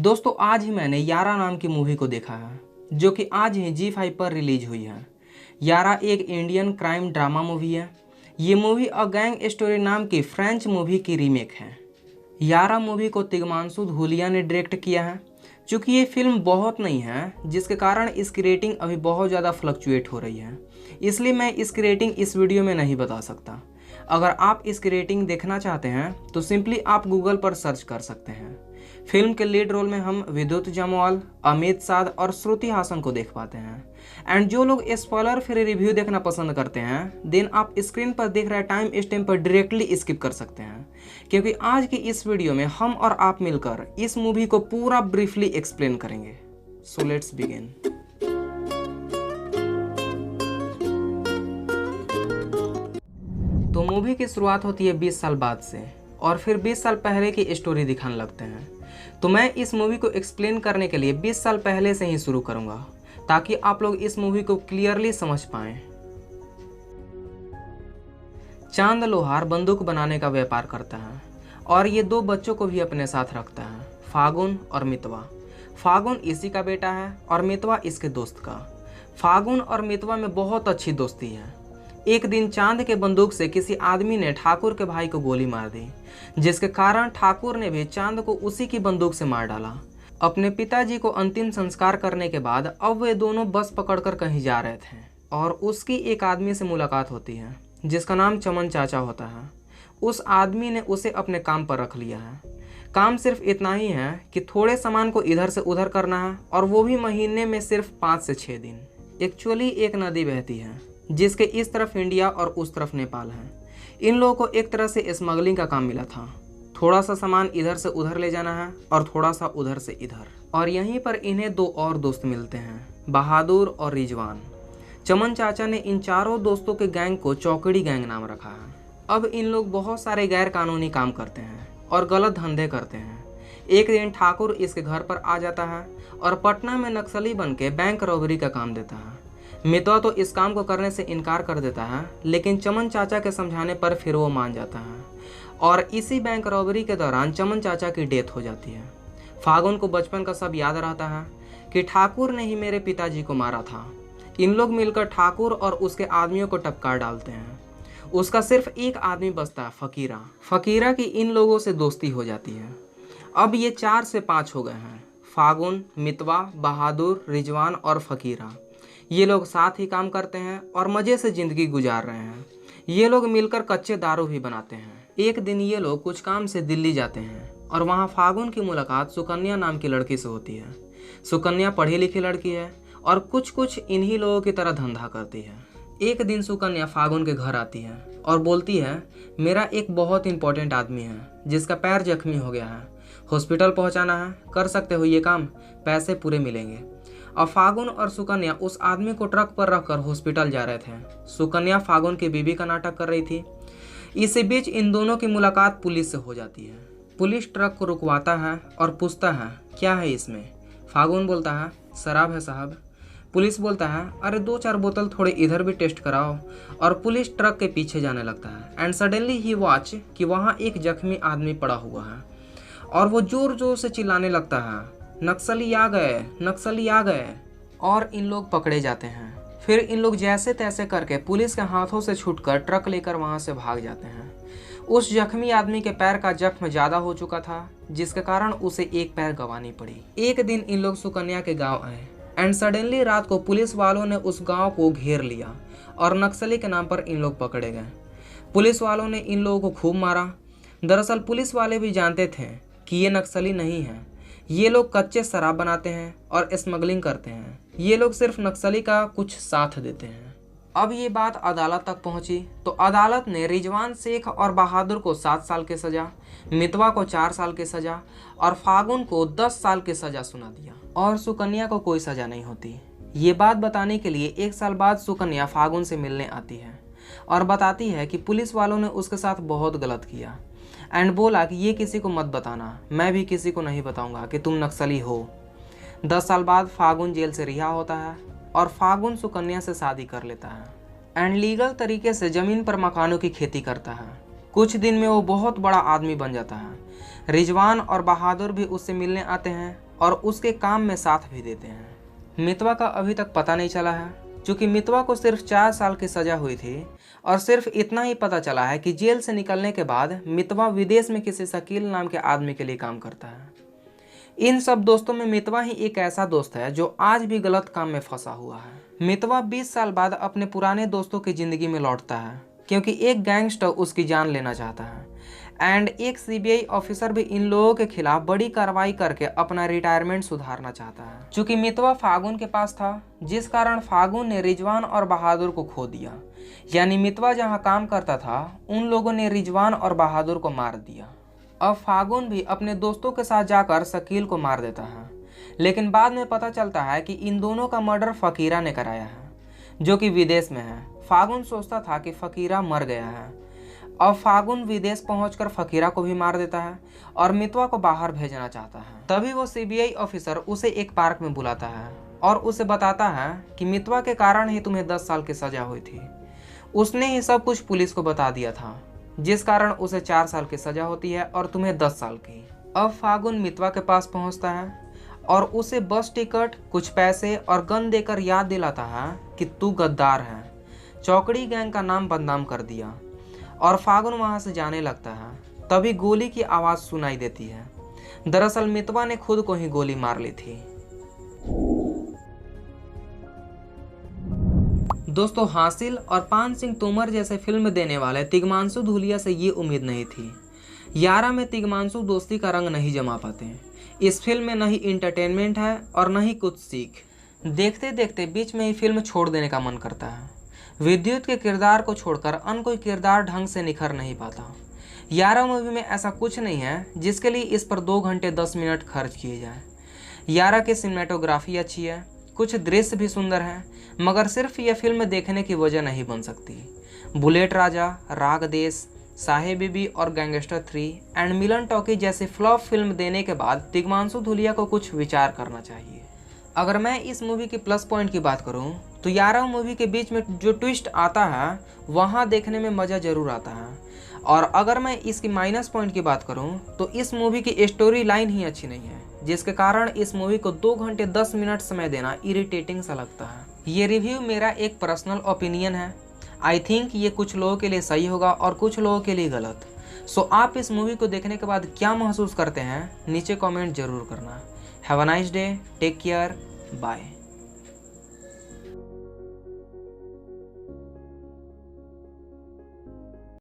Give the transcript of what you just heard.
दोस्तों आज ही मैंने यारा नाम की मूवी को देखा है जो कि आज ही G5 पर रिलीज हुई है। यारा एक इंडियन क्राइम ड्रामा मूवी है। ये मूवी अ गैंग स्टोरी नाम की फ्रेंच मूवी की रीमेक है। यारा मूवी को तिग्मांशु धूलिया ने डायरेक्ट किया है। चूँकि ये फिल्म बहुत नई है जिसके कारण इसकी रेटिंग अभी बहुत ज़्यादा फ्लक्चुएट हो रही है, इसलिए मैं इसकी रेटिंग इस वीडियो में नहीं बता सकता। अगर आप इसकी रेटिंग देखना चाहते हैं तो सिंपली आप गूगल पर सर्च कर सकते हैं। फिल्म के लीड रोल में हम विद्युत जामवाल, अमित साध और श्रुति हासन को देख पाते हैं। एंड जो लोग स्पॉइलर फ्री रिव्यू देखना पसंद करते हैं देन आप स्क्रीन पर देख रहे टाइम स्टैम्प पर डायरेक्टली स्किप कर सकते हैं, क्योंकि आज की इस वीडियो में हम और आप मिलकर इस मूवी को पूरा ब्रीफली एक्सप्लेन करेंगे। So let's begin. तो मूवी की शुरुआत होती है 20 साल बाद से और फिर 20 साल पहले की स्टोरी दिखाने लगते हैं। तो मैं इस मूवी को एक्सप्लेन करने के लिए 20 साल पहले से ही शुरू करूंगा ताकि आप लोग इस मूवी को क्लियरली समझ पाएं। चांद लोहार बंदूक बनाने का व्यापार करता है और ये दो बच्चों को भी अपने साथ रखता है, फागुन और मितवा। फागुन इसी का बेटा है और मितवा इसके दोस्त का। फागुन और मितवा में बहुत अच्छी दोस्ती है। एक दिन चांद के बंदूक से किसी आदमी ने ठाकुर के भाई को गोली मार दी, जिसके कारण ठाकुर ने भी चांद को उसी की बंदूक से मार डाला। अपने पिताजी को अंतिम संस्कार करने के बाद अब वे दोनों बस पकड़कर कहीं जा रहे थे और उसकी एक आदमी से मुलाकात होती है जिसका नाम चमन चाचा होता है। उस आदमी ने उसे अपने काम पर रख लिया है। काम सिर्फ इतना ही है कि थोड़े सामान को इधर से उधर करना है और वो भी महीने में सिर्फ 5 से 6 दिन। एक्चुअली एक नदी बहती है जिसके इस तरफ इंडिया और उस तरफ नेपाल है। इन लोगों को एक तरह से स्मगलिंग का काम मिला था। थोड़ा सा सामान इधर से उधर ले जाना है और थोड़ा सा उधर से इधर। और यहीं पर इन्हें दो और दोस्त मिलते हैं, बहादुर और रिजवान। चमन चाचा ने इन चारों दोस्तों के गैंग को चौकड़ी गैंग नाम रखा है। अब इन लोग बहुत सारे गैर कानूनी काम करते हैं और गलत धंधे करते हैं। एक दिन ठाकुर इसके घर पर आ जाता है और पटना में नक्सली बन के बैंक रॉबरी का काम देता है। मितवा तो इस काम को करने से इनकार कर देता है, लेकिन चमन चाचा के समझाने पर फिर वो मान जाता है और इसी बैंक रॉबरी के दौरान चमन चाचा की डेथ हो जाती है। फागुन को बचपन का सब याद रहता है कि ठाकुर ने ही मेरे पिताजी को मारा था। इन लोग मिलकर ठाकुर और उसके आदमियों को टपका डालते हैं। उसका सिर्फ एक आदमी बचता है, फकीरा। फकीरा की इन लोगों से दोस्ती हो जाती है। अब ये 4 से 5 हो गए हैं, फागुन, मितवा, बहादुर, रिजवान और फकीरा। ये लोग साथ ही काम करते हैं और मज़े से ज़िंदगी गुजार रहे हैं। ये लोग मिलकर कच्चे दारू भी बनाते हैं। एक दिन ये लोग कुछ काम से दिल्ली जाते हैं और वहाँ फागुन की मुलाकात सुकन्या नाम की लड़की से होती है। सुकन्या पढ़ी लिखी लड़की है और कुछ इन्हीं लोगों की तरह धंधा करती है। एक दिन सुकन्या फागुन के घर आती है और बोलती है, मेरा एक बहुत इंपॉर्टेंट आदमी है जिसका पैर जख्मी हो गया है, हॉस्पिटल पहुँचाना है, कर सकते हो ये काम, पैसे पूरे मिलेंगे। और फागुन और सुकन्या उस आदमी को ट्रक पर रखकर हॉस्पिटल जा रहे थे। सुकन्या फागुन की बीवी का नाटक कर रही थी। इसी बीच इन दोनों की मुलाकात पुलिस से हो जाती है। पुलिस ट्रक को रुकवाता है और पूछता है, क्या है इसमें? फागुन बोलता है, शराब है साहब। पुलिस बोलता है, अरे 2-4 बोतल थोड़े इधर भी टेस्ट कराओ। और पुलिस ट्रक के पीछे जाने लगता है एंड सडनली ही वॉच कि वहाँ एक जख्मी आदमी पड़ा हुआ है और वो जोर जोर से चिल्लाने लगता है, नक्सली आ गए, नक्सली आ गए। और इन लोग पकड़े जाते हैं। फिर इन लोग जैसे तैसे करके पुलिस के हाथों से छूटकर ट्रक लेकर वहां से भाग जाते हैं। उस जख्मी आदमी के पैर का जख्म ज़्यादा हो चुका था जिसके कारण उसे एक पैर गंवानी पड़ी। एक दिन इन लोग सुकन्या के गांव आए एंड सडनली रात को पुलिस वालों ने उस गाँव को घेर लिया और नक्सली के नाम पर इन लोग पकड़े गए। पुलिस वालों ने इन लोगों को खूब मारा। दरअसल पुलिस वाले भी जानते थे कि ये नक्सली नहीं है, ये लोग कच्चे शराब बनाते हैं और स्मगलिंग करते हैं। ये लोग सिर्फ नक्सली का कुछ साथ देते हैं। अब ये बात अदालत तक पहुंची तो अदालत ने रिजवान शेख और बहादुर को 7 साल की सज़ा, मितवा को 4 साल की सज़ा और फागुन को 10 साल की सज़ा सुना दिया और सुकन्या को कोई सज़ा नहीं होती। ये बात बताने के लिए 1 साल बाद सुकन्या फागुन से मिलने आती है और बताती है कि पुलिस वालों ने उसके साथ बहुत गलत किया एंड बोला कि ये किसी को मत बताना, मैं भी किसी को नहीं बताऊंगा कि तुम नक्सली हो। 10 साल बाद फागुन जेल से रिहा होता है और फागुन सुकन्या से शादी कर लेता है एंड लीगल तरीके से ज़मीन पर मकानों की खेती करता है। कुछ दिन में वो बहुत बड़ा आदमी बन जाता है। रिजवान और बहादुर भी उससे मिलने आते हैं और उसके काम में साथ भी देते हैं। मितवा का अभी तक पता नहीं चला है, क्योंकि मितवा को सिर्फ 4 साल की सज़ा हुई थी और सिर्फ इतना ही पता चला है कि जेल से निकलने के बाद मितवा विदेश में किसी शकील नाम के आदमी के लिए काम करता है। इन सब दोस्तों में मितवा ही एक ऐसा दोस्त है जो आज भी गलत काम में फंसा हुआ है। मितवा 20 साल बाद अपने पुराने दोस्तों की ज़िंदगी में लौटता है, क्योंकि एक गैंगस्टर उसकी जान लेना चाहता है एंड एक सीबीआई ऑफिसर भी इन लोगों के खिलाफ बड़ी कार्रवाई करके अपना रिटायरमेंट सुधारना चाहता है। चूँकि मितवा फागुन के पास था, जिस कारण फागुन ने रिजवान और बहादुर को खो दिया। यानी मितवा जहाँ काम करता था, उन लोगों ने रिजवान और बहादुर को मार दिया। अब फागुन भी अपने दोस्तों के साथ जाकर शकील को मार देता है, लेकिन बाद में पता चलता है कि इन दोनों का मर्डर फकीरा ने कराया है, जो कि विदेश में है। फागुन सोचता था कि फकीरा मर गया है। अब फागुन विदेश पहुंचकर फकीरा को भी मार देता है और मितवा को बाहर भेजना चाहता है। तभी वो सीबीआई ऑफिसर उसे एक पार्क में बुलाता है और उसे बताता है कि मितवा के कारण ही तुम्हें 10 साल की सजा हुई थी। उसने ही सब कुछ पुलिस को बता दिया था, जिस कारण उसे 4 साल की सजा होती है और तुम्हें 10 साल की। अब फागुन मितवा के पास पहुंचता है और उसे बस टिकट, कुछ पैसे और गन देकर याद दिलाता है कि तू गद्दार है, चौकड़ी गैंग का नाम बदनाम कर दिया। और फागुन वहां से जाने लगता है। तभी गोली की आवाज़ सुनाई देती है। दरअसल मितवा ने खुद को ही गोली मार ली थी। दोस्तों, हासिल और पान सिंह तोमर जैसे फिल्म देने वाले तिग्मांशु धूलिया से ये उम्मीद नहीं थी। यारा में तिग्मांशु दोस्ती का रंग नहीं जमा पाते। इस फिल्म में न ही इंटरटेनमेंट है और न ही कुछ सीख। देखते देखते बीच में ही फिल्म छोड़ देने का मन करता है। विद्युत के किरदार को छोड़कर अन्य कोई किरदार ढंग से निखर नहीं पाता। यारा मूवी में ऐसा कुछ नहीं है जिसके लिए इस पर 2 घंटे 10 मिनट खर्च किए जाए। यारा की सिनेमेटोग्राफी अच्छी है, कुछ दृश्य भी सुंदर हैं, मगर सिर्फ यह फिल्म देखने की वजह नहीं बन सकती। बुलेट राजा, राग देश, साहे बीबी और गैंगस्टर 3 एंड मिलन टॉकी जैसी फ्लॉप फिल्म देने के बाद तिग्मांशु धूलिया को कुछ विचार करना चाहिए। अगर मैं इस मूवी की प्लस पॉइंट की बात करूं तो यारा मूवी के बीच में जो ट्विस्ट आता है वहां देखने में मज़ा ज़रूर आता है। और अगर मैं इसकी माइनस पॉइंट की बात करूं तो इस मूवी की स्टोरी लाइन ही अच्छी नहीं है, जिसके कारण इस मूवी को 2 घंटे 10 मिनट समय देना इरिटेटिंग सा लगता है। ये रिव्यू मेरा एक पर्सनल ओपिनियन है। आई थिंक ये कुछ लोगों के लिए सही होगा और कुछ लोगों के लिए गलत। सो आप इस मूवी को देखने के बाद क्या महसूस करते हैं नीचे कॉमेंट जरूर करना। Have a nice day, take care, bye.